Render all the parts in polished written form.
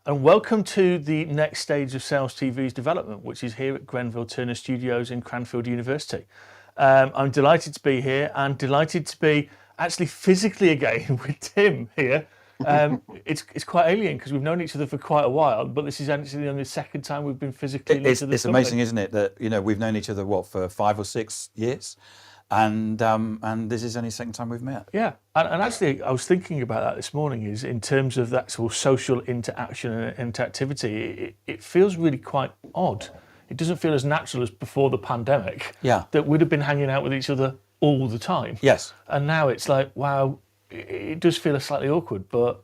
and welcome to the next stage of SalesTV's development, which is here at Grenville Turner Studios in Cranfield University. I'm delighted to be here and delighted to be actually physically again with Tim here. It's quite alien because we've known each other for quite a while, but this is actually only the second time we've been physically in each other's It's amazing, isn't it, that we've known each other for 5 or 6 years, and this is only the second time we've met. Yeah, and actually I was thinking about that this morning. Is in terms of that sort of social interaction and interactivity, it feels really quite odd. It doesn't feel as natural as before the pandemic. Yeah. That we'd have been hanging out with each other all the time. Yes. And now it's like, wow, it does feel slightly awkward, but.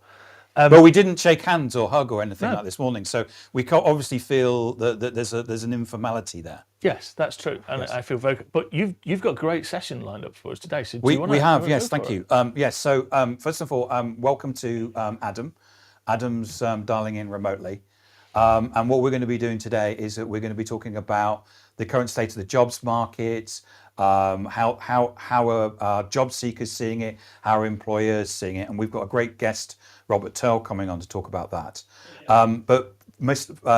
But we didn't shake hands or hug or anything No. like this morning, so we obviously feel that there's an informality there. Yes, that's true, and yes. I feel very. But you've got a great session lined up for us today. So we have, yes, thank you. Yes, so first of all, welcome to Adam. Adam's dialing in remotely, and what we're going to be doing today is that we're going to be talking about the current state of the jobs market, how are job seekers seeing it, how are employers seeing it, and we've got a great guest, Robert Tearle, coming on to talk about that. But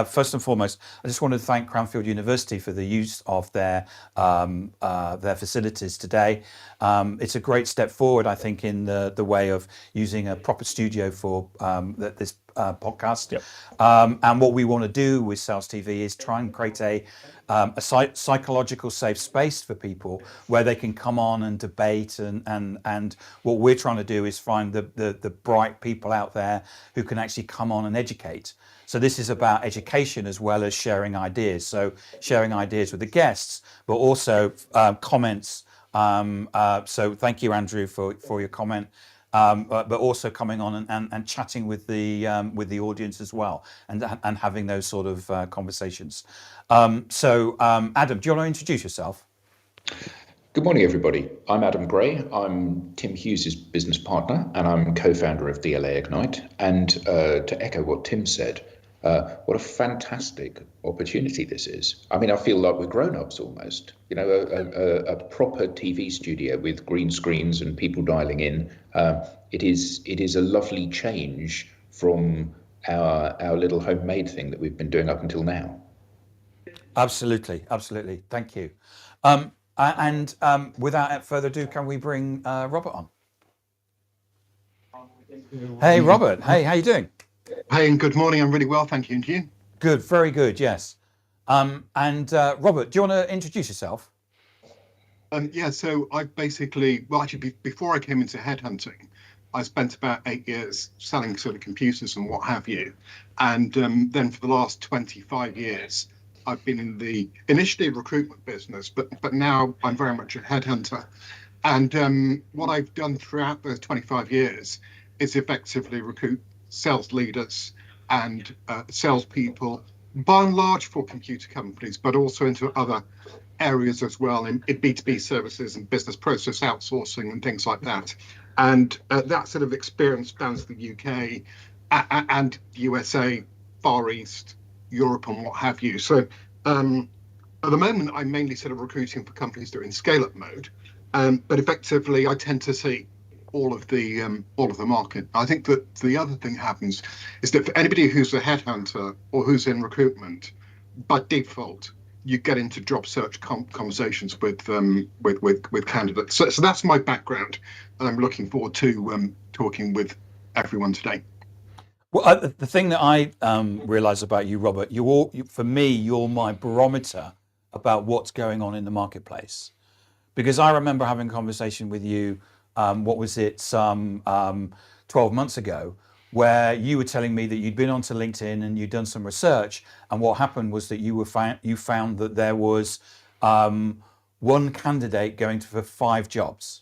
first and foremost, I just wanted to thank Cranfield University for the use of their facilities today. It's a great step forward, I think, in the way of using a proper studio for this podcast. Yep. And what we want to do with SalesTV is try and create a psychological safe space for people where they can come on and debate, and what we're trying to do is find the bright people out there who can actually come on and educate. So this is about education as well as sharing ideas. So sharing ideas with the guests, but also comments. So thank you, Andrew, for your comment. But also coming on and chatting with the audience as well, and having those sort of conversations. So Adam, do you want to introduce yourself? Good morning, everybody. I'm Adam Gray. I'm Tim Hughes' business partner, and I'm co-founder of DLA Ignite. And to echo what Tim said, what a fantastic opportunity this is. I mean, I feel like we're grown-ups almost. A proper TV studio with green screens and people dialing in. It is a lovely change from our little homemade thing that we've been doing up until now. Absolutely. Thank you. And without further ado, can we bring Robert on? Hey, Robert. Hey, how you doing? Hey, and good morning. I'm really well, thank you. And you? Good, very good, yes. And Robert, do you want to introduce yourself? Yeah, so I basically, before I came into headhunting, I spent about 8 years selling sort of computers and what have you. And then for the last 25 years, I've been in the initially recruitment business, but now I'm very much a headhunter. And what I've done throughout those 25 years is effectively recruit sales leaders and salespeople, by and large for computer companies, but also into other areas as well, in B2B services and business process outsourcing and things like that. And that sort of experience spans the UK and USA, Far East, Europe and what have you. So at the moment, I'm mainly sort of recruiting for companies that are in scale-up mode, but effectively I tend to see all of the market. I think that the other thing happens is that for anybody who's a headhunter or who's in recruitment, by default, you get into job search conversations with candidates. So that's my background, and I'm looking forward to talking with everyone today. Well, the thing that I realise about you, Robert, for me, you're my barometer about what's going on in the marketplace, because I remember having a conversation with you. What was it, some 12 months ago, where you were telling me that you'd been onto LinkedIn and you'd done some research, and what happened was that you found that there was one candidate going for 5 jobs.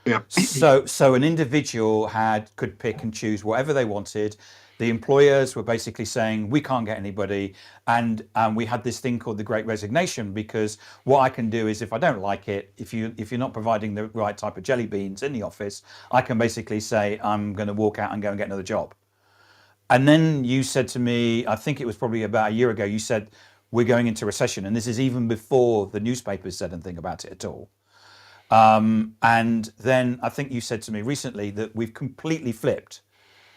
Yeah. So an individual could pick and choose whatever they wanted. The employers were basically saying, we can't get anybody. And we had this thing called the Great Resignation, because what I can do is, if I don't like it, if you're not providing the right type of jelly beans in the office, I can basically say, I'm going to walk out and go and get another job. And then you said to me, I think it was probably about a year ago, you said, we're going into recession. And this is even before the newspapers said anything about it at all. And then I think you said to me recently that we've completely flipped.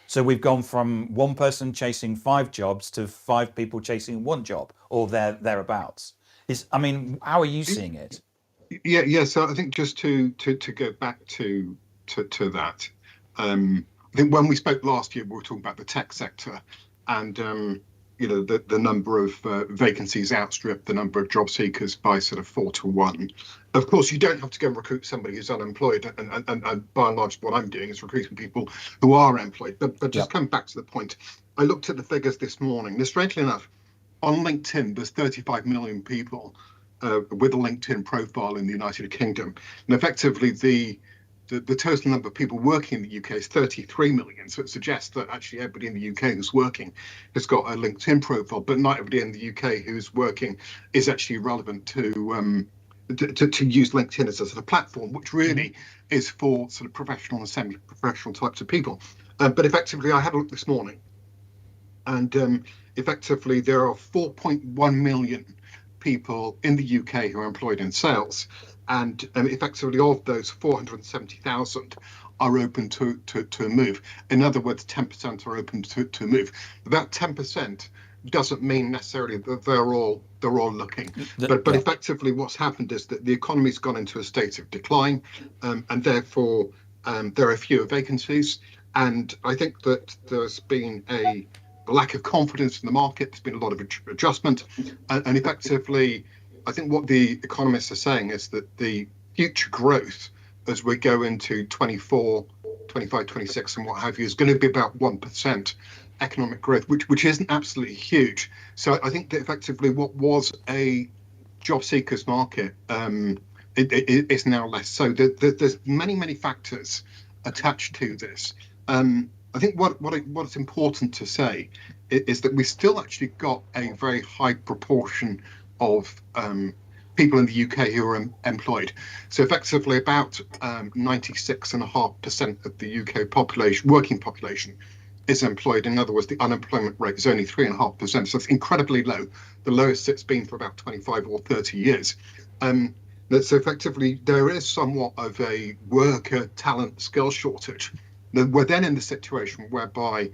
So we've gone from one person chasing 5 jobs to 5 people chasing 1 job, or thereabouts. I mean, how are you seeing it? Yeah. So I think just to go back to that, I think when we spoke last year, we were talking about the tech sector, and the number of vacancies outstripped the number of job seekers by sort of 4 to 1. Of course, you don't have to go and recruit somebody who's unemployed, and by and large, what I'm doing is recruiting people who are employed. But just coming back to the point, I looked at the figures this morning. Strangely enough, on LinkedIn, there's 35 million people with a LinkedIn profile in the United Kingdom, and effectively the total number of people working in the UK is 33 million. So it suggests that actually everybody in the UK who's working has got a LinkedIn profile, but not everybody in the UK who's working is actually relevant to use LinkedIn as a sort of platform, which really is for sort of professional and semi-professional types of people. But effectively, I had a look this morning, and effectively there are 4.1 million people in the UK who are employed in sales, and effectively of those 470,000 are open to a move. In other words, 10% are open to move. That 10% doesn't mean necessarily that they're all looking, but effectively what's happened is that the economy's gone into a state of decline, and therefore there are fewer vacancies. And I think that there's been a lack of confidence in the market. There's been a lot of adjustment, and effectively, I think what the economists are saying is that the future growth as we go into 24, 25, 26 and what have you is going to be about 1% economic growth, which isn't absolutely huge. So I think that effectively what was a job seekers market it is now less. So there's many factors attached to this. I think what's important to say is that we still actually got a very high proportion of people in the UK who are employed. So effectively about 96.5% of the UK population, working population, is employed. In other words, the unemployment rate is only 3.5%. So it's incredibly low, the lowest it's been for about 25 or 30 years. So effectively, there is somewhat of a worker talent skill shortage. We're then in the situation whereby,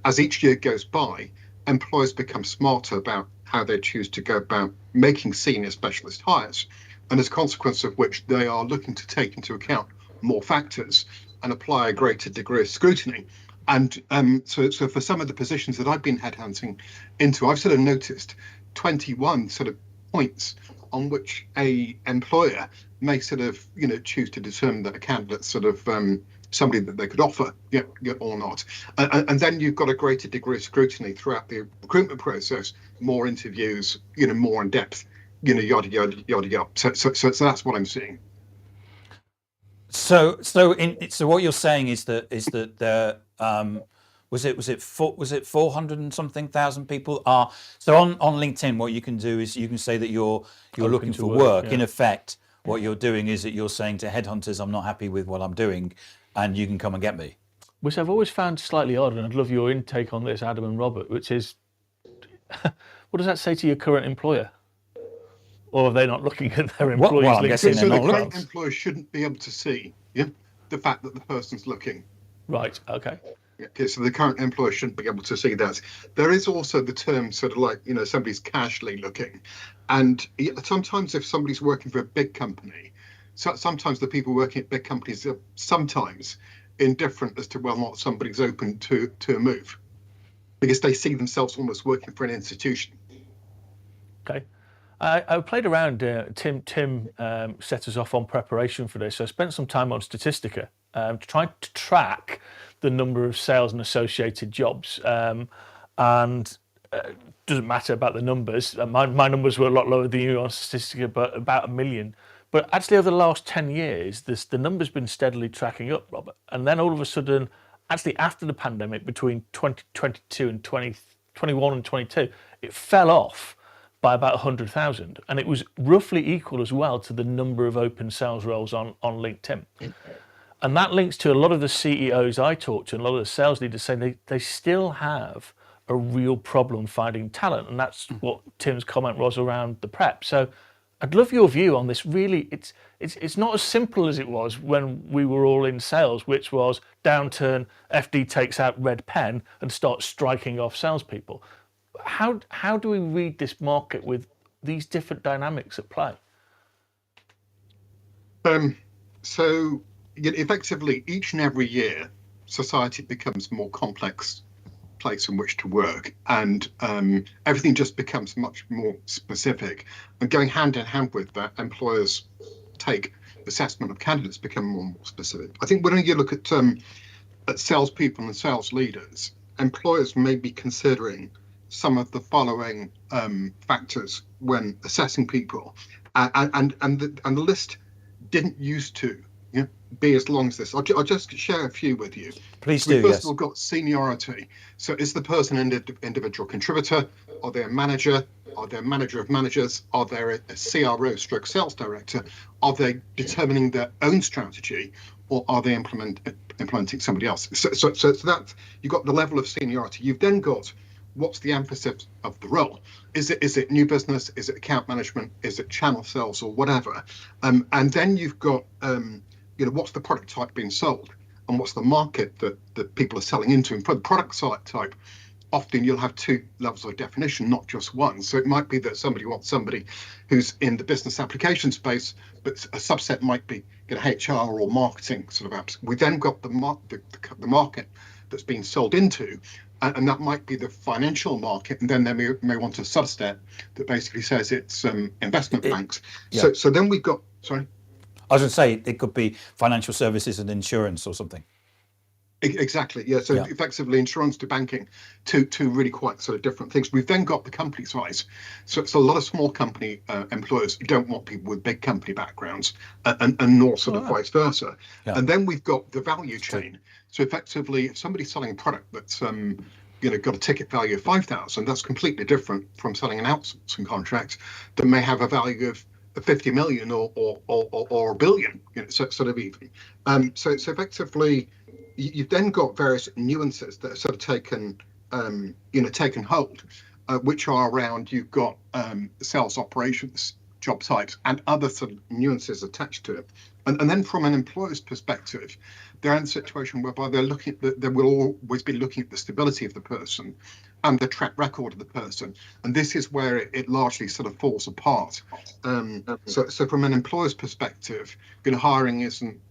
as each year goes by, employers become smarter about how they choose to go about making senior specialist hires, and as a consequence of which they are looking to take into account more factors and apply a greater degree of scrutiny. And so for some of the positions that I've been headhunting into, I've sort of noticed 21 sort of points on which a employer may sort of choose to determine that a candidate's sort of somebody that they could offer, or not. And then you've got a greater degree of scrutiny throughout the recruitment process, more interviews, more in depth, yada yada yada yada. So that's what I'm seeing. So what you're saying is that there was it 400 and something thousand people are so on LinkedIn. What you can do is you can say that you're looking for work. Yeah. In effect, what you're doing is that you're saying to headhunters, I'm not happy with what I'm doing, and you can come and get me. Which I've always found slightly odd, and I'd love your intake on this, Adam and Robert, which is, what does that say to your current employer? Or are they not looking at their employees? Well, I'm guessing So they're the not current employer shouldn't be able to see the fact that the person's looking. Right, okay. Okay, so the current employer shouldn't be able to see that. There is also the term sort of like, somebody's casually looking. And sometimes if somebody's working for a big company, sometimes the people working at big companies are sometimes indifferent as to whether or not somebody's open to a move, because they see themselves almost working for an institution. Okay. I played around, Tim set us off on preparation for this. So I spent some time on Statistica, trying to track the number of sales and associated jobs. And doesn't matter about the numbers. My numbers were a lot lower than you on Statistica, but about 1 million. But actually over the last 10 years, the number's been steadily tracking up, Robert. And then all of a sudden, actually after the pandemic, between 2022 and 2021 and 22, it fell off by about 100,000, and it was roughly equal as well to the number of open sales roles on LinkedIn. And that links to a lot of the CEOs I talk to and a lot of the sales leaders saying they still have a real problem finding talent, and that's what Tim's comment was around the prep. So I'd love your view on this. Really, it's not as simple as it was when we were all in sales, which was downturn, FD takes out red pen and starts striking off salespeople. How do we read this market with these different dynamics at play? So effectively, each and every year, society becomes a more complex place in which to work, and everything just becomes much more specific. And going hand in hand with that, employers take assessment of candidates become more and more specific. I think when you look at salespeople and sales leaders, employers may be considering some of the following factors when assessing people, and the list didn't used to be as long as this. I'll just share a few with you. Please So do. first of all, got seniority. So is the person an individual contributor? Are they a manager? Are they a manager of managers? Are they a CRO stroke sales director? Are they determining their own strategy, or are they implementing somebody else? So that you've got the level of seniority. You've then got what's the emphasis of the role? Is it new business? Is it account management? Is it channel sales or whatever? And then you've got what's the product type being sold, and what's the market that people are selling into. And for the product type, often you'll have two levels of definition, not just one. So it might be that somebody wants somebody who's in the business application space, but a subset might be HR or marketing sort of apps. We then got the market that's being sold into, and that might be the financial market, and then they may want a subset that basically says it's investment banks. Yeah. So then we've got, sorry? I was going to say it could be financial services and insurance or something. Exactly, yeah. So effectively insurance to banking, two really quite sort of different things. We've then got the company size. So it's a lot of small company employers don't want people with big company backgrounds, and nor sort of vice versa. Yeah. And then we've got the value chain. So effectively, if somebody's selling a product that's got a ticket value of 5,000, that's completely different from selling an outsourcing contract that may have a value of 50 million or a billion, sort of even. So effectively, you've then got various nuances that are sort of taken hold, which are around. You've got sales operations, job types, and other sort of nuances attached to it. And then from an employer's perspective, they're in a situation whereby they will always be looking at the stability of the person and the track record of the person. And this is where it largely sort of falls apart. So from an employer's perspective, hiring isn't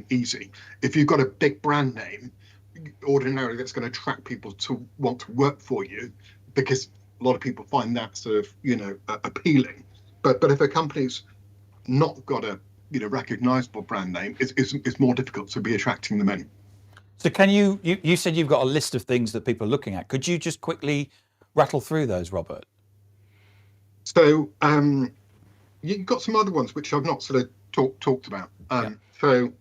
easy. If you've got a big brand name, ordinarily that's going to attract people to want to work for you, because a lot of people find that sort of appealing. But if a company's not got a recognizable brand name, it's more difficult to be attracting them in. So can you said you've got a list of things that people are looking at. Could you just quickly rattle through those, Robert? So you've got some other ones which I've not sort of talked about. So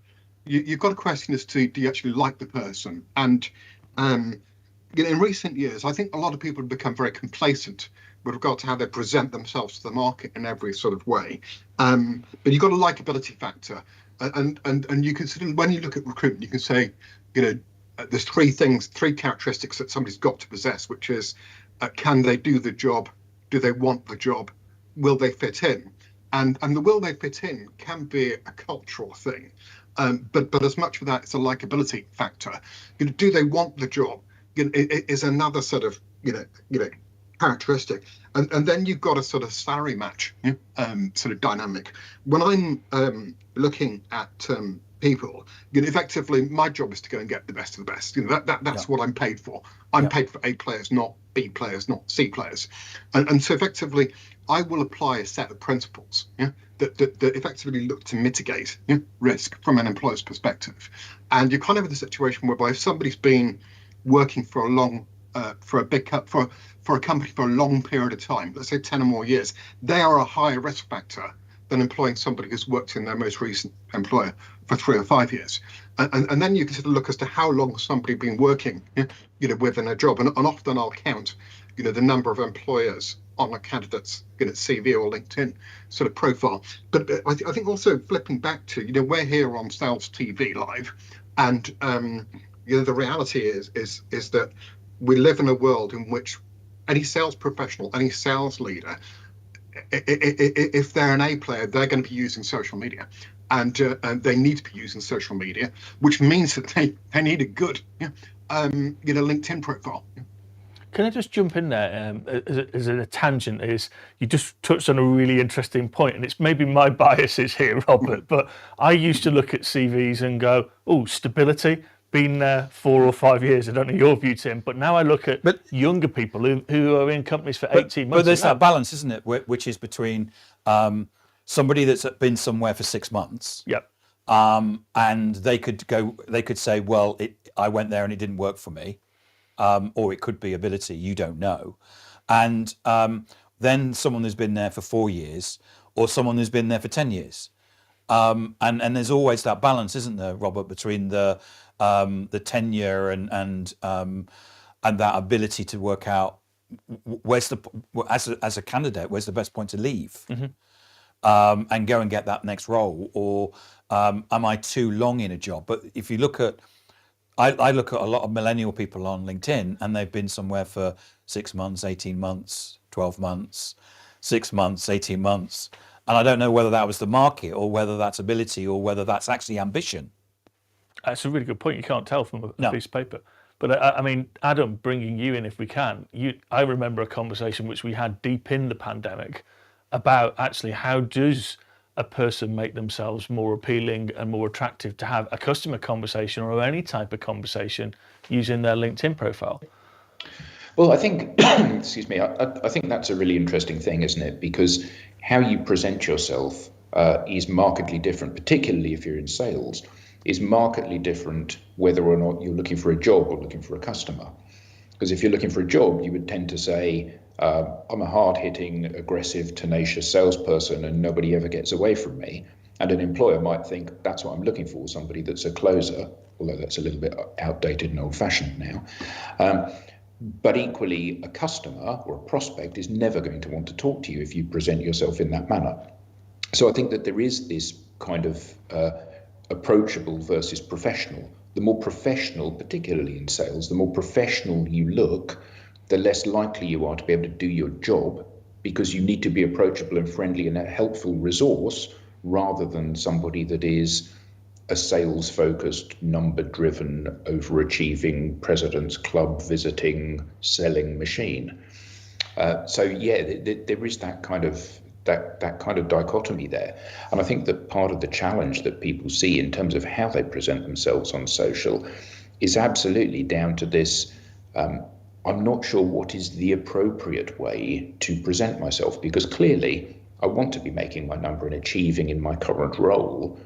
you've got a question as to, do you actually like the person? And in recent years, I think a lot of people have become very complacent with regard to how they present themselves to the market in every sort of way. But you've got a likability factor. And you can sort of, when you look at recruitment, you can say, there's three characteristics that somebody's got to possess, which is, can they do the job? Do they want the job? Will they fit in? And the will they fit in can be a cultural thing. But as much of that, it's a likability factor. Do they want the job? Is another sort of, characteristic. And then you've got a sort of salary match sort of dynamic. When I'm looking at people, effectively my job is to go and get the best of the best. That's what I'm paid for. I'm paid for A players, not B players, not C players. And so effectively, I will apply a set of principles that effectively look to mitigate risk from an employer's perspective. And you're kind of in the situation whereby if somebody's been working for a long for a company for a long period of time, let's say 10 or more years, they are a higher risk factor than employing somebody who's worked in their most recent employer for 3 or 5 years. And then you can sort of look as to how long somebody been working within a job. And often I'll count the number of employers on a candidate's CV or LinkedIn sort of profile. But I think also flipping back to, we're here on SalesTV Live, and the reality is that we live in a world in which any sales professional, any sales leader if they're an A player, they're going to be using social media, and they need to be using social media, which means that they need a good, LinkedIn profile. Can I just jump in there as a tangent? Is you just touched on a really interesting point, and it's maybe my biases here, Robert, but I used to look at CVs and go, oh, stability, been there 4 or 5 years. I don't know your view, Tim, but now I look at younger people who are in companies for 18 months. But there's that balance, isn't it, which is between somebody that's been somewhere for 6 months, Yep. and they could say, well, I went there and it didn't work for me. Or it could be ability, you don't know. And then someone who's been there for 4 years, or someone who's been there for 10 years. And there's always that balance, isn't there, Robert, between the tenure and that ability to work out where's as a candidate, where's the best point to leave, and go and get that next role, or am I too long in a job? But if you look at I look at a lot of millennial people on LinkedIn, and they've been somewhere for 6 months, 18 months, 12 months, 6 months, 18 months. And I don't know whether that was the market, or whether that's ability, or whether that's actually ambition. That's a really good point. You can't tell from a piece of paper. But I mean, Adam, bringing you in if we can, I remember a conversation which we had deep in the pandemic about actually how does a person make themselves more appealing and more attractive to have a customer conversation or any type of conversation using their LinkedIn profile? Well, I think, excuse me, I think that's a really interesting thing, isn't it? Because how you present yourself is markedly different, particularly if you're in sales, is markedly different whether or not you're looking for a job or looking for a customer. Because if you're looking for a job, you would tend to say, I'm a hard-hitting, aggressive, tenacious salesperson and nobody ever gets away from me. And an employer might think that's what I'm looking for, somebody that's a closer, although that's a little bit outdated and old-fashioned now. But equally, a customer or a prospect is never going to want to talk to you if you present yourself in that manner. So I think that there is this kind of approachable versus professional. The more professional, particularly in sales, the more professional you look, the less likely you are to be able to do your job, because you need to be approachable and friendly and a helpful resource rather than somebody that is a sales-focused, number-driven, overachieving, president's club visiting, selling machine. So yeah, there is that kind of dichotomy there. And I think that part of the challenge that people see in terms of how they present themselves on social is absolutely down to this, I'm not sure what is the appropriate way to present myself, because clearly I want to be making my number and achieving in my current role.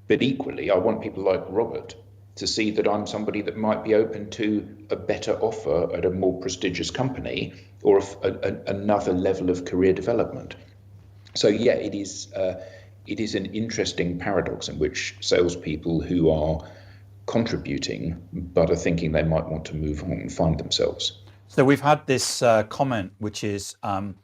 But equally, I want people like Robert to see that I'm somebody that might be open to a better offer at a more prestigious company or another level of career development. So yeah, it is an interesting paradox in which salespeople who are contributing but are thinking they might want to move on and find themselves. So we've had this comment, which is that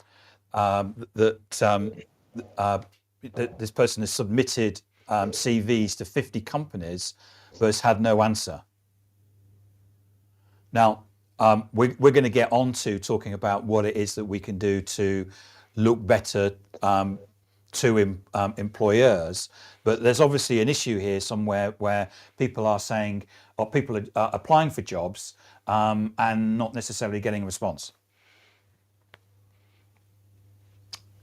this person has submitted CVs to 50 companies but has had no answer. Now, we're going to get on to talking about what it is that we can do to look better to employers, but there's obviously an issue here somewhere where people are saying, or people are applying for jobs and not necessarily getting a response.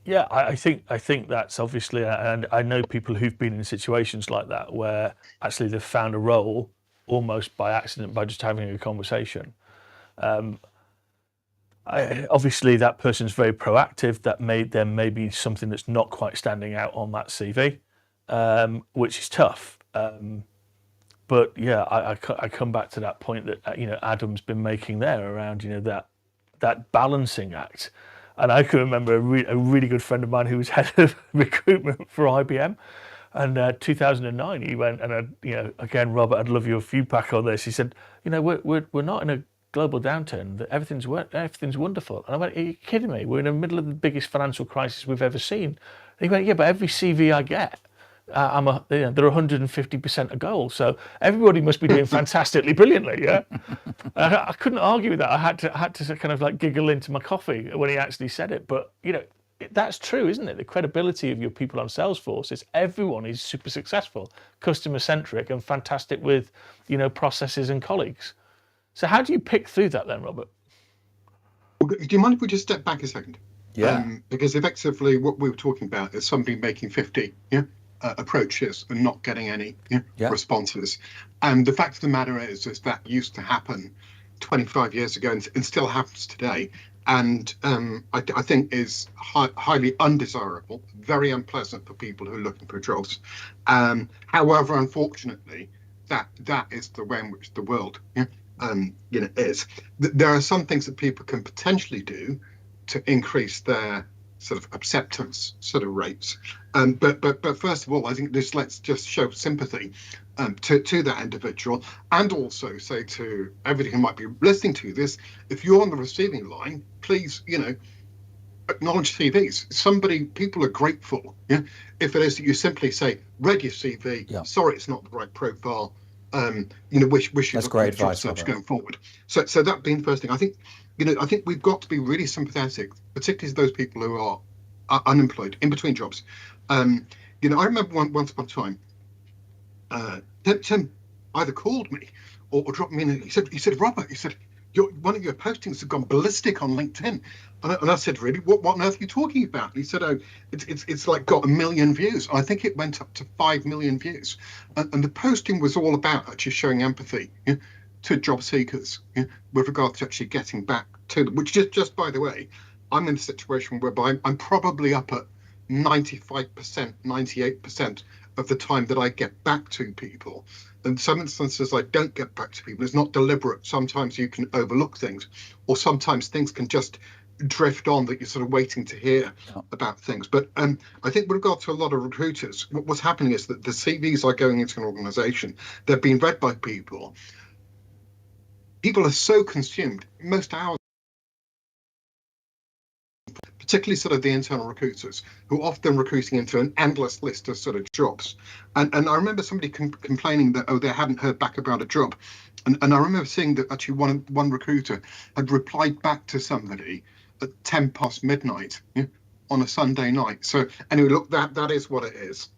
Yeah, I think that's obviously, and I know people who've been in situations like that where actually they've found a role almost by accident by just having a conversation. Obviously, that person's very proactive. There may be something that's not quite standing out on that CV, which is tough. But yeah, I come back to that point that Adam's been making there around that balancing act. And I can remember a really good friend of mine who was head of recruitment for IBM. And 2009, he went and again, Robert, I'd love your feedback on this. He said, we're not in a global downturn. Everything's wonderful. And I went, are you kidding me? We're in the middle of the biggest financial crisis we've ever seen. And he went, yeah, but every CV I get, they're 150% a goal. So everybody must be doing fantastically brilliantly. Yeah, I couldn't argue with that. I had to kind of like giggle into my coffee when he actually said it. But that's true, isn't it? The credibility of your people on Salesforce is everyone is super successful, customer centric, and fantastic with, processes and colleagues. So how do you pick through that then, Robert? Do you mind if we just step back a second? Yeah. Because effectively what we were talking about is somebody making 50 approaches and not getting any responses. And the fact of the matter is that used to happen 25 years ago and still happens today. And I think is highly undesirable, very unpleasant for people who are looking for jobs. However, unfortunately, that is the way in which the world is. There are some things that people can potentially do to increase their sort of acceptance sort of rates. But first of all, I think let's just show sympathy to that individual, and also say to everybody who might be listening to this, if you're on the receiving line, please, acknowledge CVs. People are grateful. If it is that you simply say, read your CV, sorry, it's not the right profile. Wish you That's great advice, search Robert. going forward. So that being the first thing, I think we've got to be really sympathetic, particularly to those people who are unemployed in between jobs. I remember once upon a time, Tim either called me or dropped me in. He said, Robert, one of your postings have gone ballistic on LinkedIn. And I said, really? What on earth are you talking about? And he said, oh, it's like got 1 million views. I think it went up to 5 million views. And the posting was all about actually showing empathy to job seekers with regard to actually getting back to them, which just by the way, I'm in a situation whereby I'm probably up at 95%, 98% of the time that I get back to people. In some instances, I don't get back to people. It's not deliberate. Sometimes you can overlook things, or sometimes things can just drift on that you're sort of waiting to hear about things. But I think with regard to a lot of recruiters, what's happening is that the CVs are going into an organization. They're being read by people. People are so consumed. Most hours, particularly sort of the internal recruiters, who are often recruiting into an endless list of sort of jobs. And I remember somebody complaining that, they hadn't heard back about a job. And I remember seeing that actually one recruiter had replied back to somebody at 10 past midnight on a Sunday night. So anyway, look, that is what it is.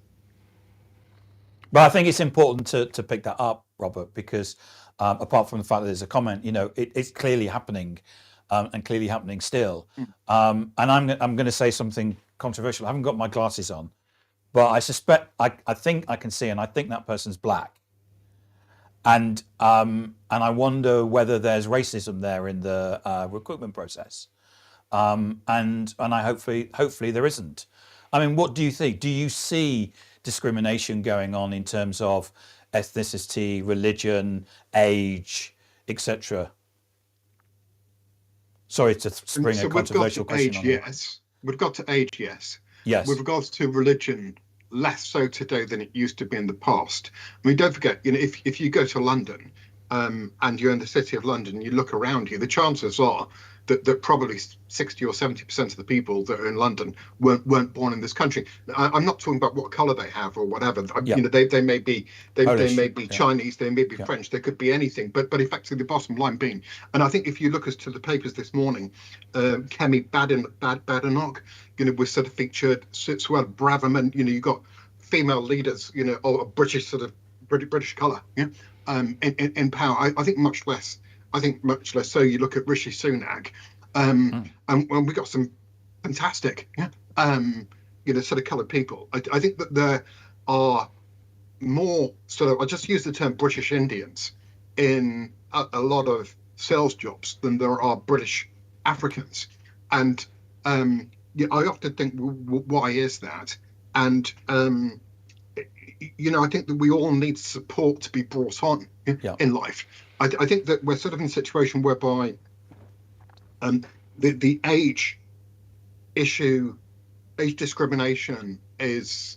But I think it's important to pick that up, Robert, because apart from the fact that there's a comment, it's clearly happening. And clearly happening still. And I'm going to say something controversial. I haven't got my glasses on, but I suspect I think I can see, and I think that person's black. And I wonder whether there's racism there in the recruitment process. And I hopefully there isn't. I mean, what do you think? Do you see discrimination going on in terms of ethnicity, religion, age, etc.? Sorry to spring a controversial question on you. Yes. We've got to age, yes. Yes. With regards to religion, less so today than it used to be in the past. I mean, don't forget, if you go to London and you're in the city of London, you look around you, the chances are that probably 60 or 70% of the people that are in London weren't born in this country. I'm not talking about what colour they have or whatever. They may be Chinese, they may be French, they could be anything. But effectively, the bottom line being, and I think if you look as to the papers this morning, Kemi Badenoch, was sort of featured. Suella Braverman, you got female leaders, or British sort of British colour, in power. I think much less. So. You look at Rishi Sunak, and we got some fantastic, sort of coloured people. I think that there are more sort of, I just use the term British Indians in a lot of sales jobs than there are British Africans. And I often think, why is that? And I think that we all need support to be brought on in life. I think that we're sort of in a situation whereby the age issue, age discrimination is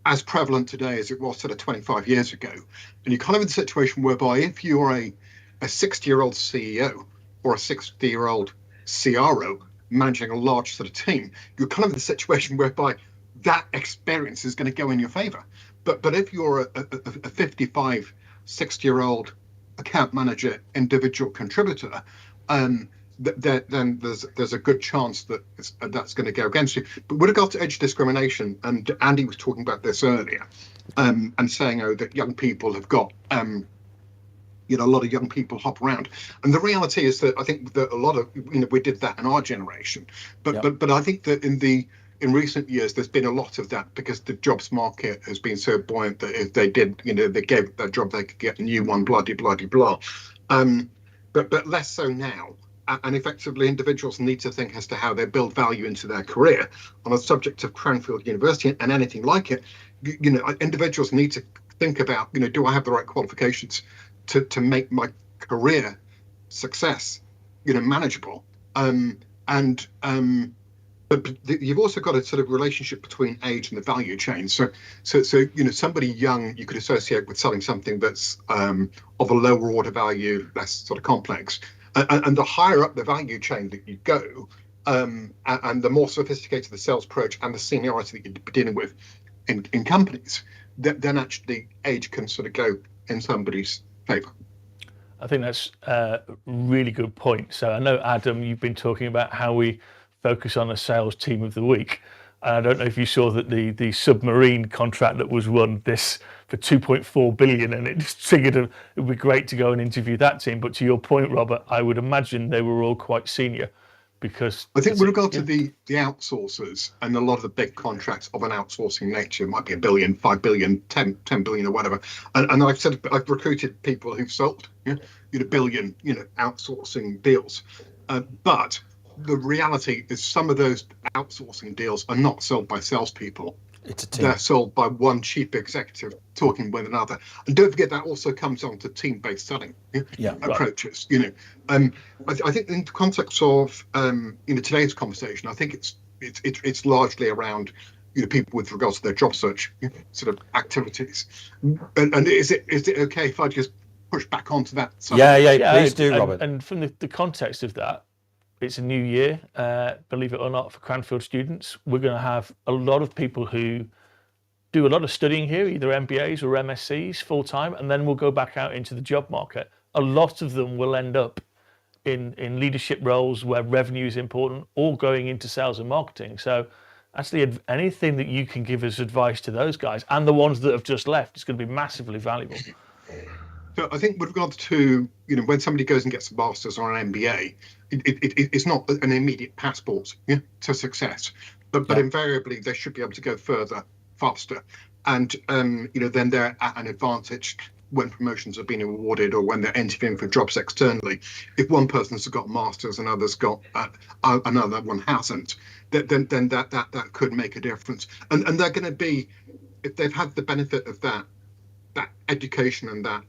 as prevalent today as it was sort of 25 years ago. And you're kind of in a situation whereby if you're a 60-year-old CEO or a 60-year-old CRO managing a large sort of team, you're kind of in a situation whereby that experience is going to go in your favor. But if you're a 55, 60-year-old account manager, individual contributor, then there's a good chance that that's going to go against you. But with regard to age discrimination, and Andy was talking about this earlier, and saying that young people have got a lot of young people hop around, and the reality is that I think that a lot of we did that in our generation, but I think that in recent years there's been a lot of that because the jobs market has been so buoyant that if they did they gave that job, they could get a new one, blah blah blah. But less so now. And effectively, individuals need to think as to how they build value into their career. On the subject of Cranfield University and anything like it, individuals need to think about, do I have the right qualifications to make my career success, manageable? But you've also got a sort of relationship between age and the value chain. So somebody young you could associate with selling something that's of a lower order value, less sort of complex. And the higher up the value chain that you go, and the more sophisticated the sales approach and the seniority that you're dealing with in companies, then actually age can sort of go in somebody's favour. I think that's a really good point. So I know, Adam, you've been talking about how we focus on a sales team of the week. And I don't know if you saw that the submarine contract that was won this for 2.4 billion, and it just triggered it would be great to go and interview that team. But to your point, Robert, I would imagine they were all quite senior, because I think with regard to the outsourcers and a lot of the big contracts of an outsourcing nature, might be $1 billion, 5 billion, 10 billion or whatever. And I've recruited people who've sold billion outsourcing deals, but the reality is some of those outsourcing deals are not sold by salespeople. It's a team. They're sold by one chief executive talking with another. And don't forget that also comes on to team-based selling approaches. Right. I think in the context of today's conversation, I think it's largely around people with regards to their job search sort of activities. And is it okay if I just push back onto that? Yeah, please do, Robert. And from the context of that, it's a new year, believe it or not, for Cranfield students. We're going to have a lot of people who do a lot of studying here, either MBAs or MSCs full-time, and then we'll go back out into the job market. A lot of them will end up in leadership roles where revenue is important, or going into sales and marketing. So actually, anything that you can give as advice to those guys and the ones that have just left is going to be massively valuable. So I think with regard to, when somebody goes and gets a master's or an MBA, it's not an immediate passport to success, but invariably they should be able to go further, faster. And, then they're at an advantage when promotions are being awarded or when they're interviewing for jobs externally. If one person's got a master's and others got another one hasn't, then that could make a difference. And they're going to be, if they've had the benefit of that education and that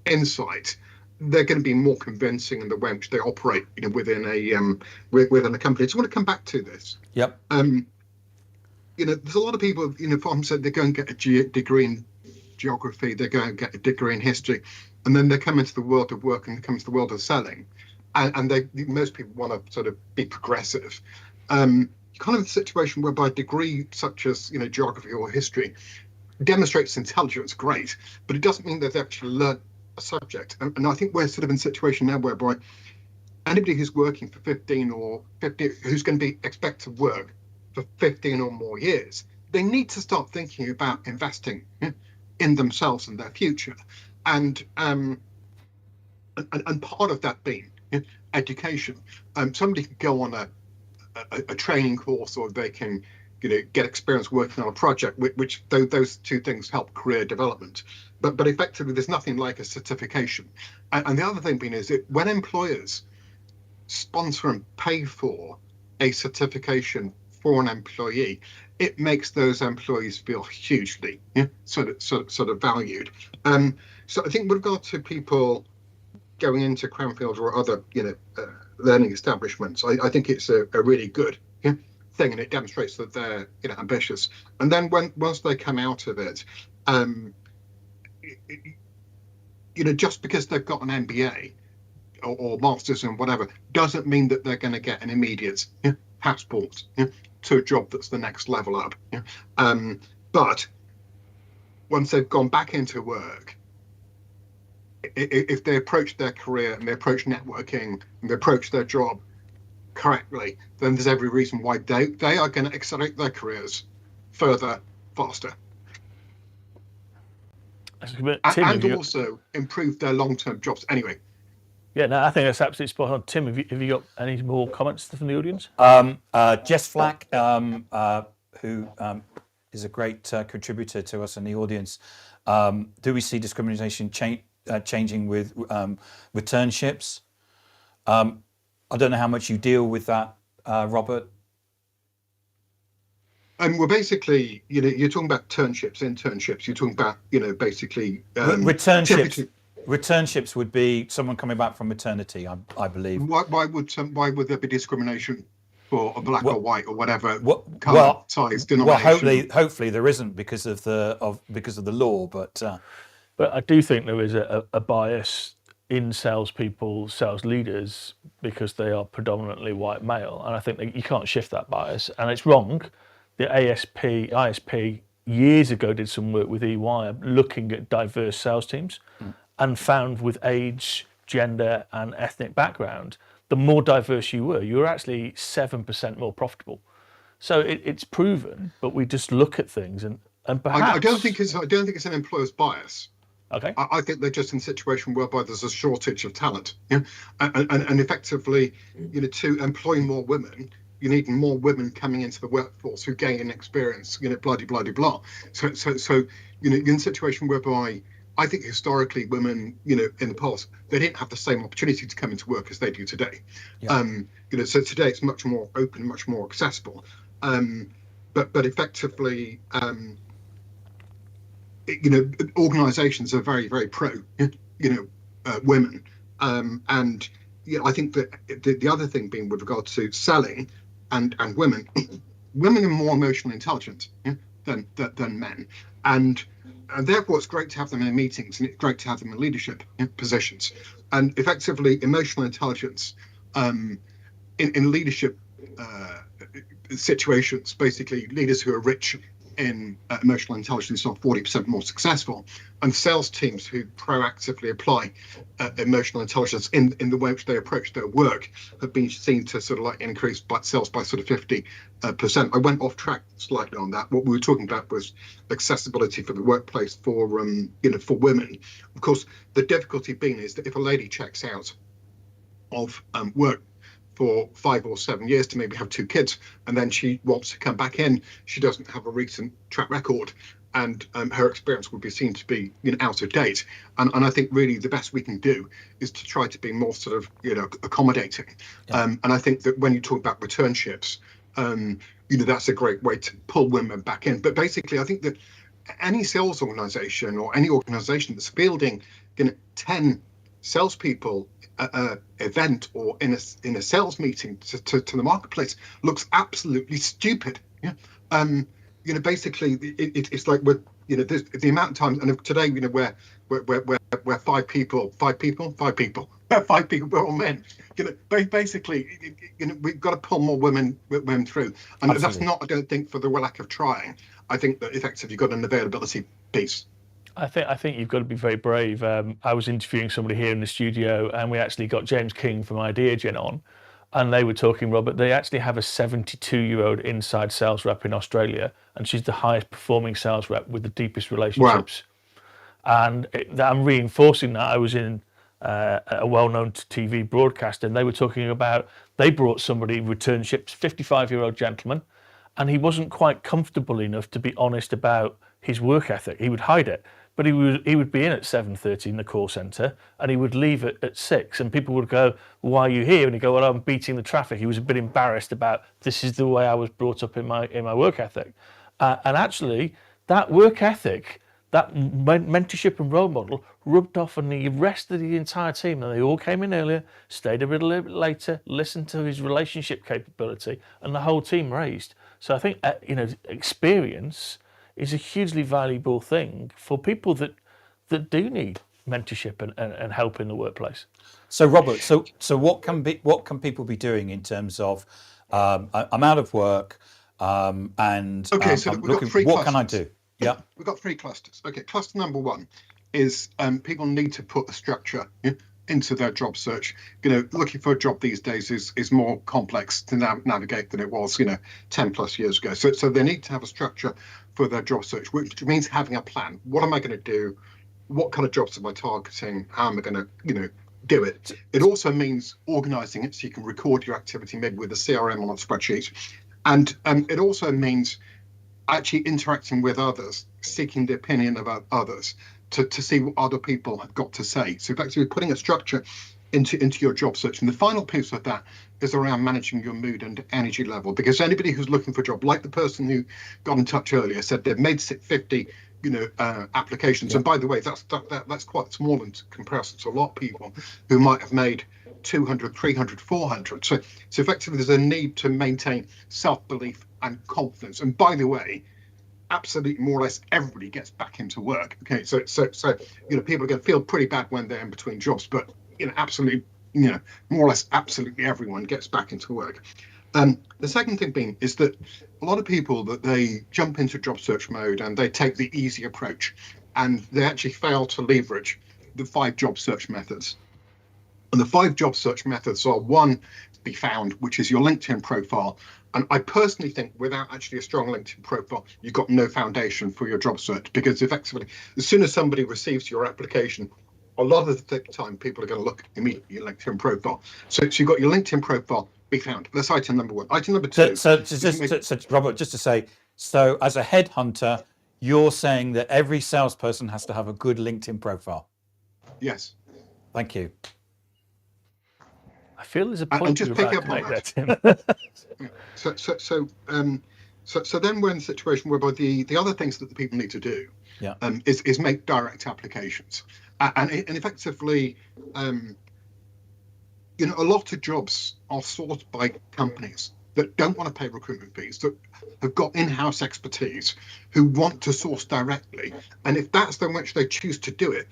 insight, they're going to be more convincing in the way in which they operate within a company. So I want to come back to this. Yep. There's a lot of people, from said they go and get a degree in geography, they go and get a degree in history, and then they come into the world of work and they come into the world of selling, and most people want to sort of be progressive. Kind of a situation whereby a degree such as geography or history demonstrates intelligence, great, but it doesn't mean that they actually learn a subject. And I think we're sort of in a situation now whereby anybody who's working for 15 who's going to be expected to work for 15 or more years, they need to start thinking about investing in themselves and their future, and part of that being education. Somebody can go on a training course, or they can get experience working on a project, which those two things help career development. But effectively, there's nothing like a certification. And the other thing being is that when employers sponsor and pay for a certification for an employee, it makes those employees feel hugely sort of valued. So I think with regard to people going into Cranfield or other learning establishments, I think it's a really good thing, and it demonstrates that they're ambitious. And then once they come out of it, just because they've got an MBA or masters and whatever doesn't mean that they're going to get an immediate passport to a job that's the next level up. But once they've gone back into work, if they approach their career and they approach networking and they approach their job correctly, then there's every reason why they are going to accelerate their careers further, faster, Tim, and also improve their long-term jobs. Anyway. Yeah, no, I think that's absolutely spot on. Tim, have you got any more comments from the audience? Jess Flack, who is a great contributor to us in the audience. Do we see discrimination changing with returnships? I don't know how much you deal with that, Robert. Well, basically, you're talking about internships. You're talking about, basically returnships. Returnships would be someone coming back from maternity, I believe. Why would there be discrimination for a black or white or whatever colour, size, denomination? Well, hopefully there isn't because of the law, but I do think there is a bias in salespeople, sales leaders, because they are predominantly white male, and I think that you can't shift that bias, and it's wrong. The ISP years ago did some work with EY looking at diverse sales teams, and found with age, gender, and ethnic background, the more diverse you were actually 7% more profitable. So it's proven, but we just look at things and perhaps I don't think it's an employer's bias. Okay. I think they're just in a situation whereby there's a shortage of talent, and effectively, to employ more women, you need more women coming into the workforce who gain experience, blah blah blah blah. So you're in a situation whereby I think historically women, in the past, they didn't have the same opportunity to come into work as they do today. Yeah. So today it's much more open, much more accessible. But effectively, organisations are very, very pro, women. And I think that the other thing being with regard to selling and women, women are more emotionally intelligent than men. And therefore, it's great to have them in meetings, and it's great to have them in leadership positions. And effectively, emotional intelligence in leadership situations, basically leaders who are rich in emotional intelligence are 40% more successful, and sales teams who proactively apply emotional intelligence in the way which they approach their work have been seen to sort of like increase sales by sort of 50%. I went off track slightly on that. What we were talking about was accessibility for the workplace for for women. Of course, the difficulty being is that if a lady checks out of work for 5 or 7 years to maybe have 2 kids, and then she wants to come back in, she doesn't have a recent track record, and her experience would be seen to be out of date. And I think really the best we can do is to try to be more sort of accommodating. Yeah. And I think that when you talk about returnships, that's a great way to pull women back in. But basically, I think that any sales organisation or any organisation that's fielding 10 salespeople event or in a sales meeting to the marketplace looks absolutely stupid. Basically it's like we're the amount of times, and today we're 5 people, we're all men. Basically we've got to pull more women through, and absolutely. That's not, I don't think, for the lack of trying. I think that effectively you've got an availability piece. I think you've got to be very brave. I was interviewing somebody here in the studio, and we actually got James King from IdeaGen on, and they were talking, Robert, they actually have a 72-year-old inside sales rep in Australia, and she's the highest performing sales rep with the deepest relationships. Wow. And I'm reinforcing that. I was in a well-known TV broadcaster, and they were talking about, they brought somebody, returnships, 55-year-old gentleman, and he wasn't quite comfortable enough to be honest about his work ethic. He would hide it. But he would be in at 7:30 in the call centre, and he would leave at 6, and people would go, "Why are you here?" And he'd go, "Well, I'm beating the traffic." He was a bit embarrassed about, this is the way I was brought up in my work ethic. And actually, that work ethic, that mentorship and role model rubbed off on the rest of the entire team, and they all came in earlier, stayed a little bit later, listened to his relationship capability, and the whole team raised. So I think experience is a hugely valuable thing for people that do need mentorship and help in the workplace. So Robert, so what can people be doing in terms of I'm out of work and okay, so I'm looking, what can I do? Yeah, we've got 3 clusters. Okay, cluster number 1 is people need to put a structure into their job search. Looking for a job these days is more complex to navigate than it was 10 plus years ago. So they need to have a structure for their job search, which means having a plan. What am I going to do? What kind of jobs am I targeting? How am I going to do it? It also means organizing it so you can record your activity, maybe with a CRM on a spreadsheet. And it also means actually interacting with others, seeking the opinion of others to see what other people have got to say. So effectively putting a structure into your job search. And the final piece of that is around managing your mood and energy level, because anybody who's looking for a job, like the person who got in touch earlier, said they've made 50 applications. And by the way, that's quite small in comparison to a lot of people who might have made 200, 300, 400. So effectively, there's a need to maintain self-belief and confidence. And by the way, absolutely more or less everybody gets back into work. Okay, so people are going to feel pretty bad when they're in between jobs, but absolutely, more or less absolutely everyone gets back into work. The second thing being is that a lot of people that they jump into job search mode and they take the easy approach, and they actually fail to leverage the 5 job search methods. And the 5 job search methods are: 1, be found, which is your LinkedIn profile. And I personally think without actually a strong LinkedIn profile, you've got no foundation for your job search, because effectively, as soon as somebody receives your application, a lot of the time people are going to look immediately at your LinkedIn profile. So you've got your LinkedIn profile, be found. That's item number 1. Item number 2. So Robert, just to say, so as a headhunter, you're saying that every salesperson has to have a good LinkedIn profile. Yes. Thank you. I feel there's a point just you're pick about up to make on there, Tim. So then we're in a situation whereby the other things that the people need to do is make direct applications, and effectively, a lot of jobs are sourced by companies that don't want to pay recruitment fees, that have got in-house expertise, who want to source directly, and if that's the which they choose to do it,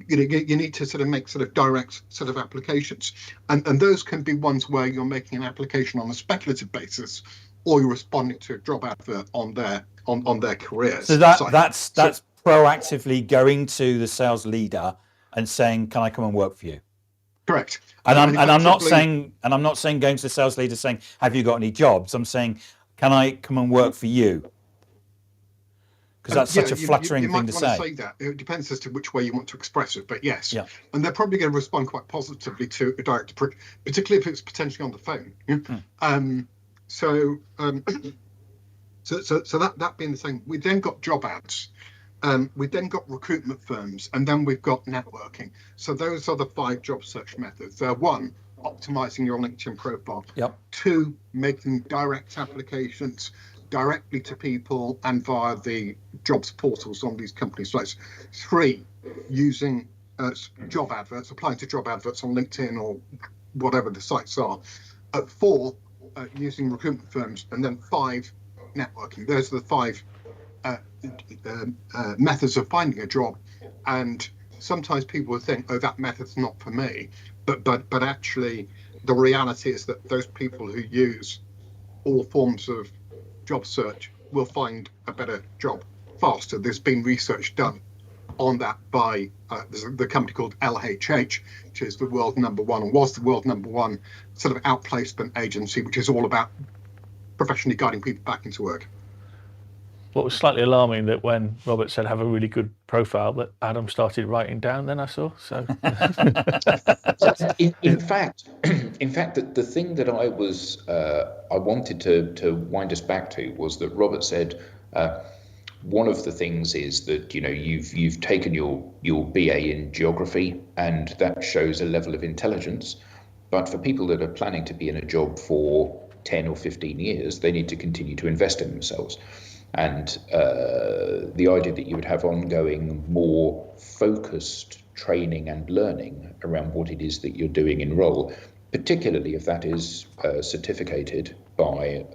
you need to sort of make sort of direct sort of applications, and those can be ones where you're making an application on a speculative basis, or you're responding to a job advert on their careers. So that's proactively going to the sales leader and saying, "Can I come and work for you?" Correct. And I'm not saying going to the sales leader saying, "Have you got any jobs?" I'm saying, "Can I come and work for you?" Because that's such a flattering thing to say. You might want to say that. It depends as to which way you want to express it, but yes. Yeah. And they're probably going to respond quite positively to a direct approach, particularly if it's potentially on the phone. So that being the thing, we then got job ads, we then got recruitment firms, and then we've got networking. So those are the 5 job search methods. 1, optimizing your LinkedIn profile. Yep. 2, making direct applications directly to people and via the jobs portals on these company sites. 3, using job adverts, applying to job adverts on LinkedIn or whatever the sites are. 4, using recruitment firms, and then 5, networking. Those are the 5 methods of finding a job. And sometimes people will think, "Oh, that method's not for me," but actually, the reality is that those people who use all forms of job search will find a better job faster. There's been research done on that by the company called LHH, which is the world number 1, or was the world number 1 sort of outplacement agency, which is all about professionally guiding people back into work. What was slightly alarming that when Robert said have a really good profile, that Adam started writing down. Then I saw. So, in fact, the thing that I wanted to wind us back to was that Robert said one of the things is that you've taken your BA in geography, and that shows a level of intelligence. But for people that are planning to be in a job for 10 or 15 years, they need to continue to invest in themselves. And the idea that you would have ongoing, more focused training and learning around what it is that you're doing in role, particularly if that is certificated by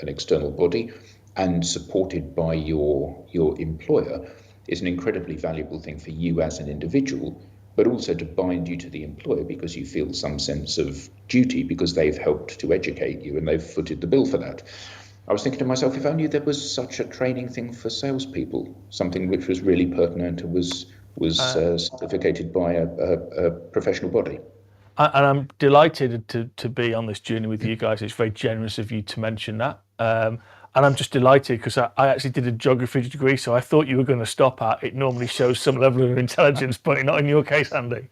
an external body and supported by your employer, is an incredibly valuable thing for you as an individual, but also to bind you to the employer because you feel some sense of duty because they've helped to educate you and they've footed the bill for that. I was thinking to myself, if only there was such a training thing for salespeople, something which was really pertinent and was was certificated by a professional body. And I'm delighted to be on this journey with you guys. It's very generous of you to mention that. And I'm just delighted because I actually did a geography degree, so I thought you were going to stop at it normally shows some level of intelligence, but not in your case, Andy.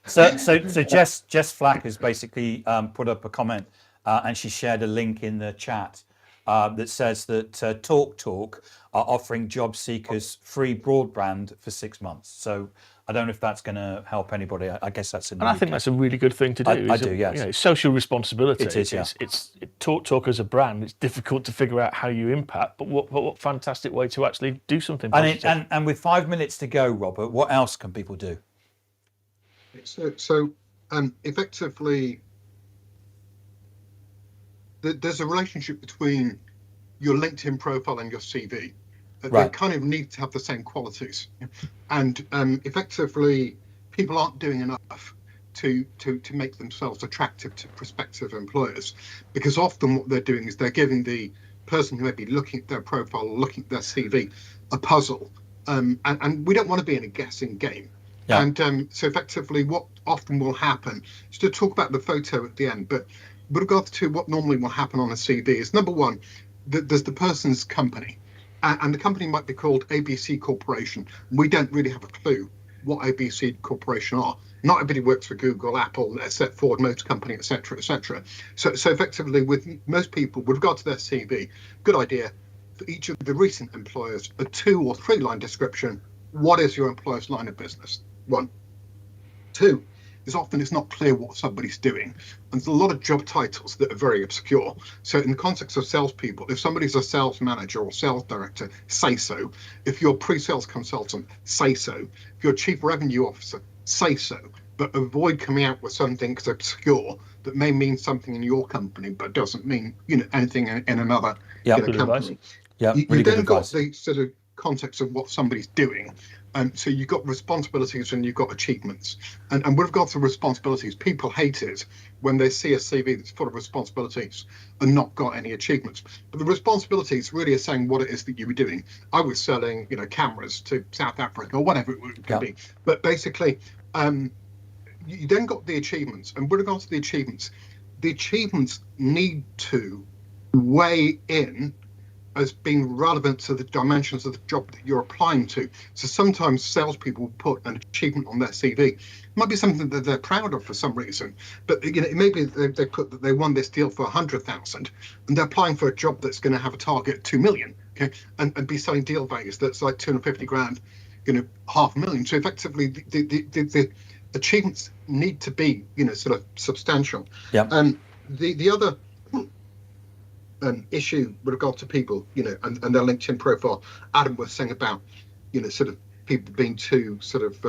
So Jess Flack has basically put up a comment and she shared a link in the chat that says that TalkTalk are offering job seekers free broadband for 6 months. So I don't know if that's going to help anybody. I guess that's And I think that's a really good thing to do. I do, yes. It's social responsibility. It is, yeah. It's TalkTalk as a brand. It's difficult to figure out how you impact, but what fantastic way to actually do something positive. And with 5 minutes to go, Robert, what else can people do? So effectively, there's a relationship between your LinkedIn profile and your CV. They kind of need to have the same qualities, and effectively, people aren't doing enough to make themselves attractive to prospective employers, because often what they're doing is they're giving the person who may be looking at their profile or looking at their CV a puzzle, and we don't want to be in a guessing game. Yeah. And so effectively what often will happen is to talk about the photo at the end, but with regards to what normally will happen on a CV is, number one, there's the person's company, and the company might be called ABC Corporation. We don't really have a clue what ABC Corporation are. Not everybody works for Google, Apple, except Ford Motor Company, etc., etc. So effectively, with most people, with regard to their CV, good idea for each of the recent employers, a 2 or 3 line description. What is your employer's line of business? 1. 2, is often it's not clear what somebody's doing. And there's a lot of job titles that are very obscure. So in the context of salespeople, if somebody's a sales manager or sales director, say so. If you're a pre-sales consultant, say so. If you're a chief revenue officer, say so. But avoid coming out with something that's obscure that may mean something in your company, but doesn't mean anything in another company. Yeah, you then got the sort of context of what somebody's doing. So you've got responsibilities and you've got achievements. And with regard to responsibilities, people hate it when they see a CV that's full of responsibilities and not got any achievements. But the responsibilities really are saying what it is that you were doing. I was selling, cameras to South Africa or whatever it could be. But basically, you then got the achievements. And with regard to the achievements need to weigh in as being relevant to the dimensions of the job that you're applying to. So sometimes salespeople put an achievement on their CV. It might be something that they're proud of for some reason, but maybe they put that they won this deal for 100,000, and they're applying for a job that's going to have a target 2 million, okay, and be selling deal values that's like 250 grand, 500,000. So effectively, the achievements need to be, sort of substantial. Yeah. The other issue with regard to people, and their LinkedIn profile, Adam was saying about, sort of people being too sort of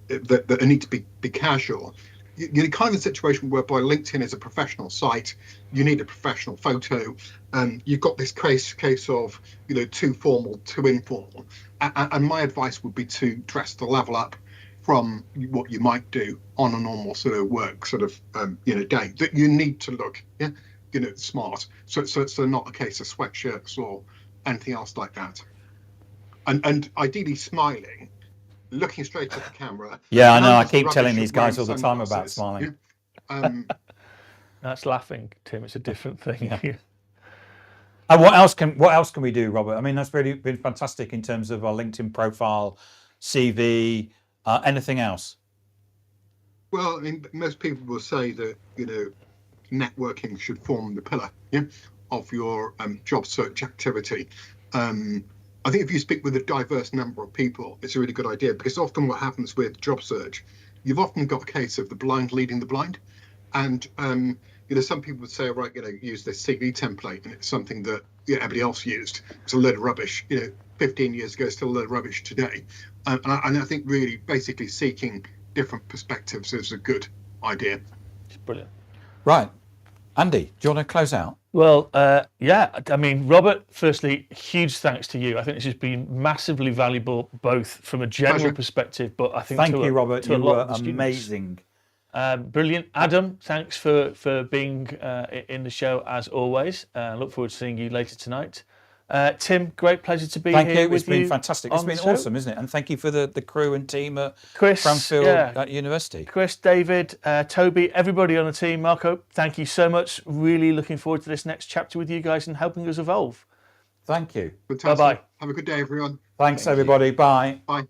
that need to be casual. You're kind of a situation whereby LinkedIn is a professional site. You need a professional photo, and you've got this case of too formal, too informal. And my advice would be to dress to level up from what you might do on a normal sort of work sort of day. That you need to look smart. So not a case of sweatshirts or anything else like that. And ideally smiling, looking straight at the camera. Yeah, I know. I keep telling these guys all the time about smiling. That's laughing, Tim. It's a different thing. Yeah. And what else can we do, Robert? I mean, that's really been fantastic in terms of our LinkedIn profile, CV, anything else? Well, I mean, most people will say that networking should form the pillar of your job search activity. I think if you speak with a diverse number of people, it's a really good idea, because often what happens with job search, you've often got a case of the blind leading the blind. And some people would say, right, use this CV template, and it's something that everybody else used. It's a load of rubbish. 15 years ago, still a load of rubbish today. And I think really basically seeking different perspectives is a good idea. It's brilliant. Right. Andy, do you want to close out? Well, yeah. I mean, Robert, firstly, huge thanks to you. I think this has been massively valuable, both from a general perspective, but I think thank you, Robert. You were amazing. Brilliant. Adam, thanks for being in the show as always. Look forward to seeing you later tonight. Tim, great pleasure to be Thank here you. with It's been you fantastic. It's on the been show. awesome, isn't it? And thank you for the crew and team at Chris, Cranfield University. Chris, David, Toby, everybody on the team. Marco, thank you so much. Really looking forward to this next chapter with you guys and helping us evolve. Thank you. Fantastic. Bye-bye. Have a good day, everyone. Thanks, everybody. Bye. Bye.